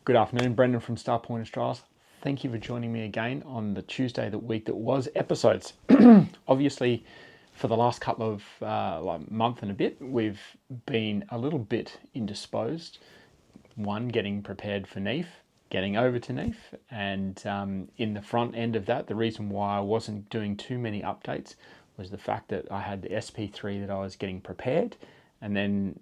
Good afternoon, Brendan from Starpoint Australis. Thank you for joining me again on the Tuesday the week that was episodes. Obviously, for the last couple of month and a bit, we've been a little bit indisposed. One, getting prepared for NEAF, getting over to NEAF, and in the front end of that, the reason why I wasn't doing too many updates was the fact that I had the SP3 that I was getting prepared, and then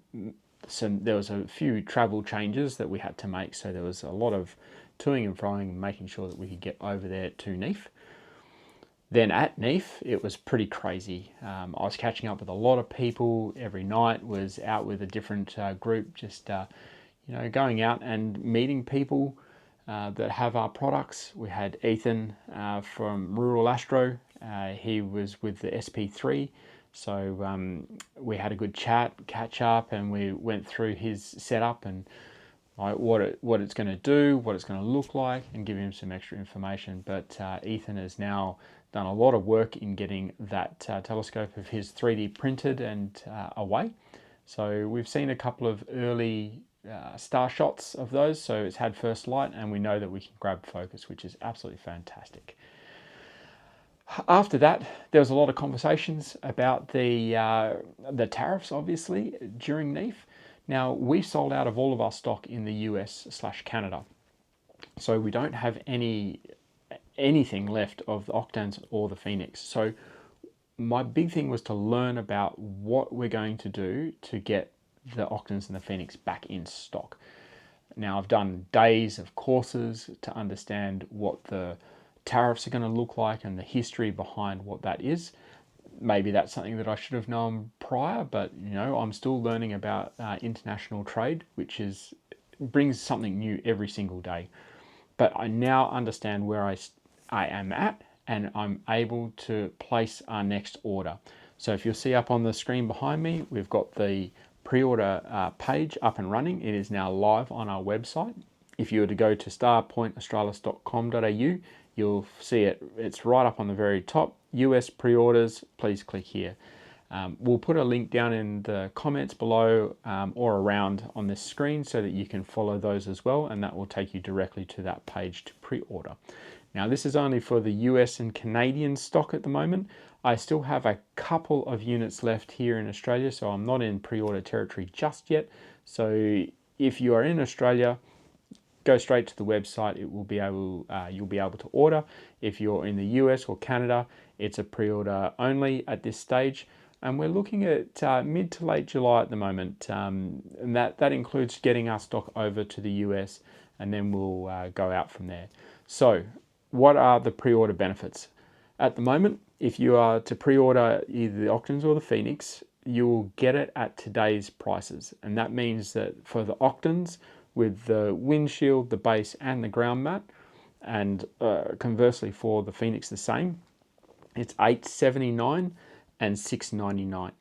there was a few travel changes that we had to make, so there was a lot of toing and froing and making sure that we could get over there to NEAF. Then at NEAF, it was pretty crazy. I was catching up with a lot of people every night, was out with a different group, just going out and meeting people that have our products. We had Ethan from Rural Astro. He was with the SP3. So we had a good catch up, and we went through his setup and what it's going to do, what it's going to look like, and give him some extra information. But Ethan has now done a lot of work in getting that telescope of his 3D printed and away. So we've seen a couple of early star shots of those. So it's had first light, and we know that we can grab focus, which is absolutely fantastic. After that, there was a lot of conversations about the tariffs, obviously, during NEAF. Now, we sold out of all of our stock in the US/Canada, so we don't have anything left of the Octans or the Phoenix. So my big thing was to learn about what we're going to do to get the Octans and the Phoenix back in stock. Now, I've done days of courses to understand what the tariffs are going to look like and the history behind what that is. Maybe that's something that I should have known prior, but I'm still learning about international trade, which brings something new every single day. But I now understand where I am at, and I'm able to place our next order. So if you'll see up on the screen behind me, we've got the pre-order page up and running. It is now live on our website. If you were to go to starpointaustralis.com.au, you'll see it. It's right up on the very top. US pre-orders, please click here. We'll put a link down in the comments below or around on this screen so that you can follow those as well, and that will take you directly to that page to pre-order. Now, this is only for the US and Canadian stock at the moment. I still have a couple of units left here in Australia, so I'm not in pre-order territory just yet. So if you are in Australia, go straight to the website. It will be you'll be able to order. If you're in the US or Canada, it's a pre-order only at this stage, and we're looking at mid to late July at the moment, and that includes getting our stock over to the US, and then we'll go out from there. So what are the pre-order benefits? At the moment, if you are to pre-order either the Octans or the Phoenix, you will get it at today's prices, and that means that for the Octans, with the windshield, the base, and the ground mat, and conversely for the Phoenix the same, it's $879 and $699.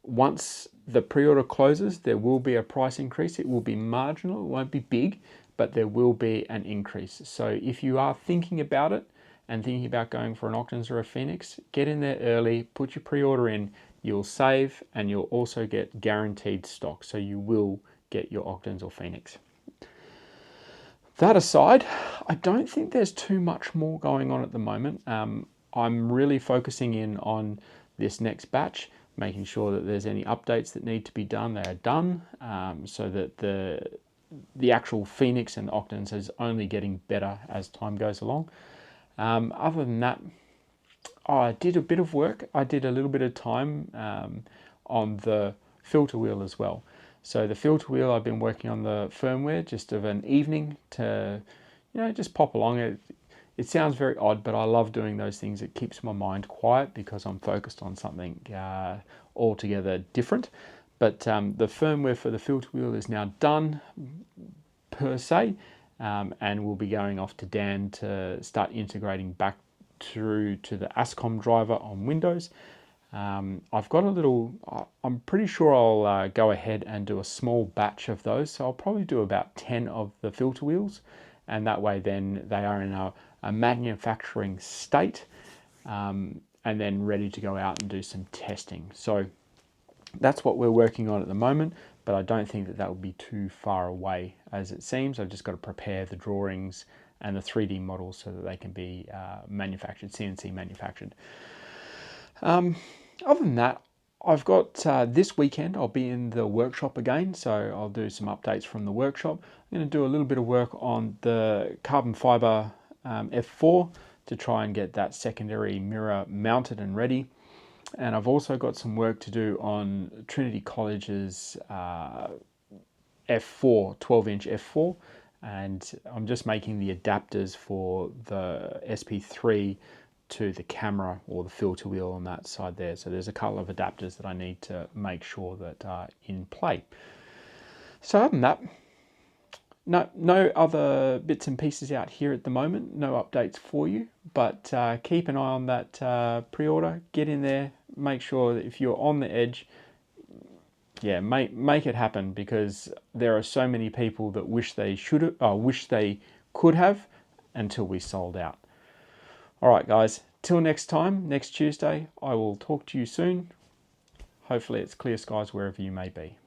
Once the pre-order closes, there will be a price increase. It will be marginal, it won't be big, but there will be an increase. So if you are thinking about it and thinking about going for an Octans or a Phoenix, get in there early, put your pre-order in, you'll save, and you'll also get guaranteed stock. So you will get your Octans or Phoenix. That aside, I don't think there's too much more going on at the moment. I'm really focusing in on this next batch, making sure that there's any updates that need to be done, they are done, so that the actual Phoenix and the Octans is only getting better as time goes along. Other than that, I did a bit of work. I did a little bit of time on the filter wheel as well. So the filter wheel, I've been working on the firmware just of an evening to, just pop along. It sounds very odd, but I love doing those things. It keeps my mind quiet because I'm focused on something altogether different. But the firmware for the filter wheel is now done per se, and we'll be going off to Dan to start integrating back through to the ASCOM driver on Windows. I've got I'm pretty sure I'll go ahead and do a small batch of those. So I'll probably do about 10 of the filter wheels, and that way then they are in a manufacturing state, and then ready to go out and do some testing. So that's what we're working on at the moment. But but I don't think that that would be too far away as it seems. I've just got to prepare the drawings and the 3D models so that they can be manufactured, CNC manufactured. Other than that, I've got this weekend I'll be in the workshop again, so I'll do some updates from the workshop. I'm going to do a little bit of work on the carbon fibre F4 to try and get that secondary mirror mounted and ready. And I've also got some work to do on Trinity College's F4, 12-inch F4, and I'm just making the adapters for the SP3 to the camera or the filter wheel on that side there. So there's a couple of adapters that I need to make sure that are in play. So other than that, no other bits and pieces out here at the moment, no updates for you, but keep an eye on that pre-order, get in there, make sure that if you're on the edge, yeah, make it happen, because there are so many people that wish they could have until we sold out. All right, guys, till next time, next Tuesday, I will talk to you soon. Hopefully it's clear skies wherever you may be.